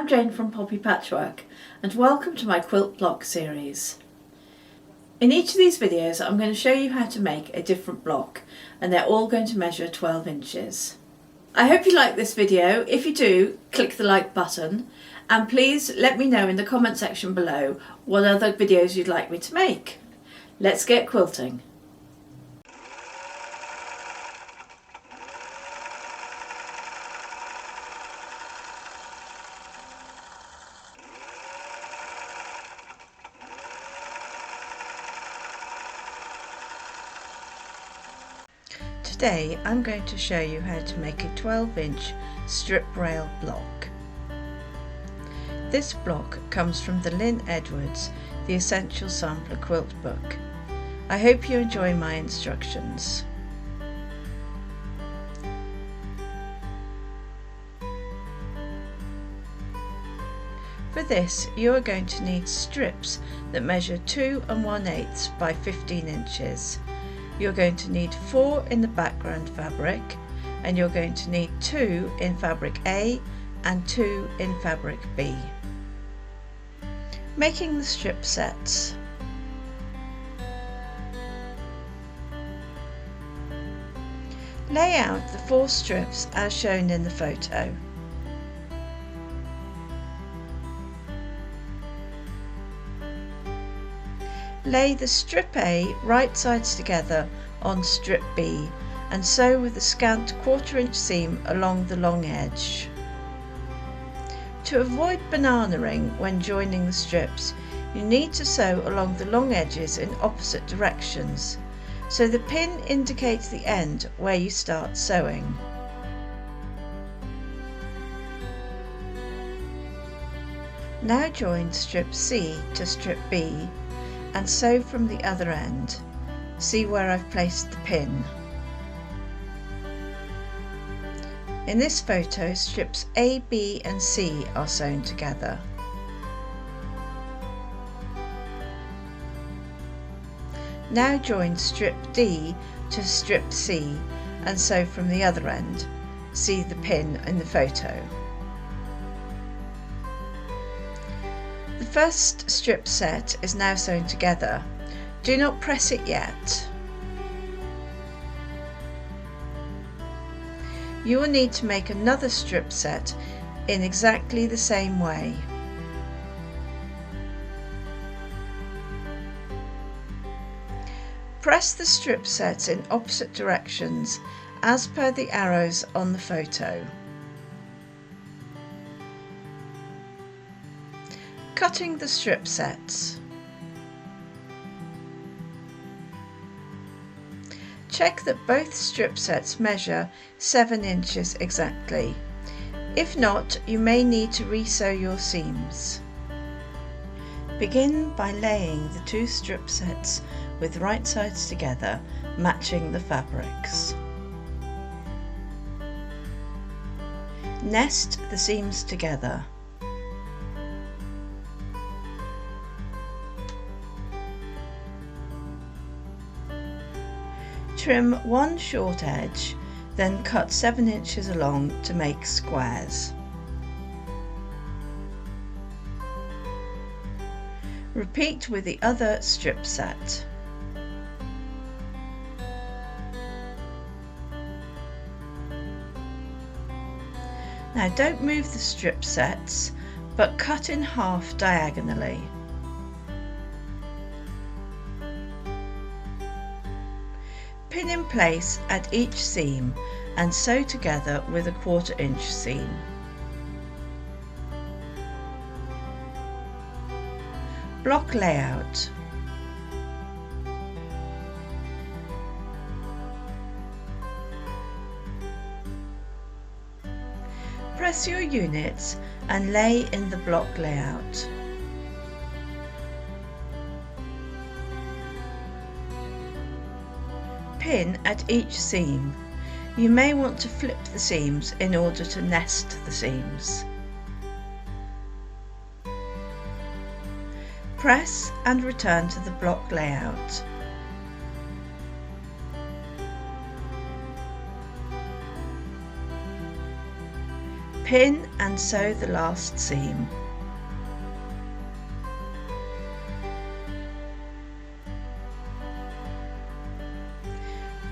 I'm Jane from Poppy Patchwork and welcome to my quilt block series. In each of these videos I'm going to show you how to make a different block and they're all going to measure 12 inches. I hope you like this video. If you do, click the like button and please let me know in the comment section below what other videos you'd like me to make. Let's get quilting. Today I'm going to show you how to make a 12-inch strip rail block. This block comes from the Lynn Edwards The Essential Sampler Quilt book. I hope you enjoy my instructions. For this you are going to need strips that measure 2 1/8 by 15 inches. You're going to need 4 in the background fabric and you're going to need 2 in fabric A and 2 in fabric B. Making the strip sets. Lay out the 4 strips as shown in the photo. Lay the strip A right sides together on strip B and sew with a scant 1/4 inch seam along the long edge. To avoid bananaing when joining the strips, you need to sew along the long edges in opposite directions, so the pin indicates the end where you start sewing. Now join strip C to strip B and sew from the other end. See where I've placed the pin. In this photo, strips A, B and C are sewn together. Now join strip D to strip C and sew from the other end. See the pin in the photo. The first strip set is now sewn together. Do not press it yet. You will need to make another strip set in exactly the same way. Press the strip sets in opposite directions as per the arrows on the photo. Cutting the strip sets. Check that both strip sets measure 7 inches exactly. If not, you may need to re-sew your seams. Begin by laying the 2 strip sets with right sides together, matching the fabrics. Nest the seams together. Trim one short edge, then cut 7 inches along to make squares. Repeat with the other strip set. Now don't move the strip sets, but cut in half diagonally. Pin in place at each seam and sew together with a 1/4 inch seam. Block layout. Press your units and lay in the block layout. Pin at each seam. You may want to flip the seams in order to nest the seams. Press and return to the block layout. Pin and sew the last seam.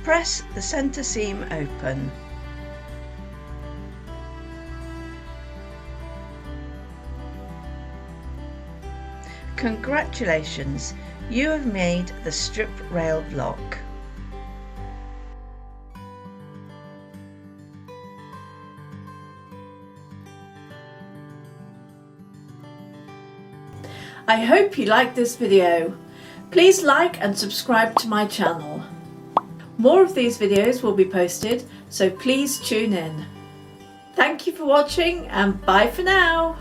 Press the centre seam open. Congratulations, you have made the strip rail block. I hope you liked this video. Please like and subscribe to my channel. More of these videos will be posted, so please tune in. Thank you for watching and bye for now.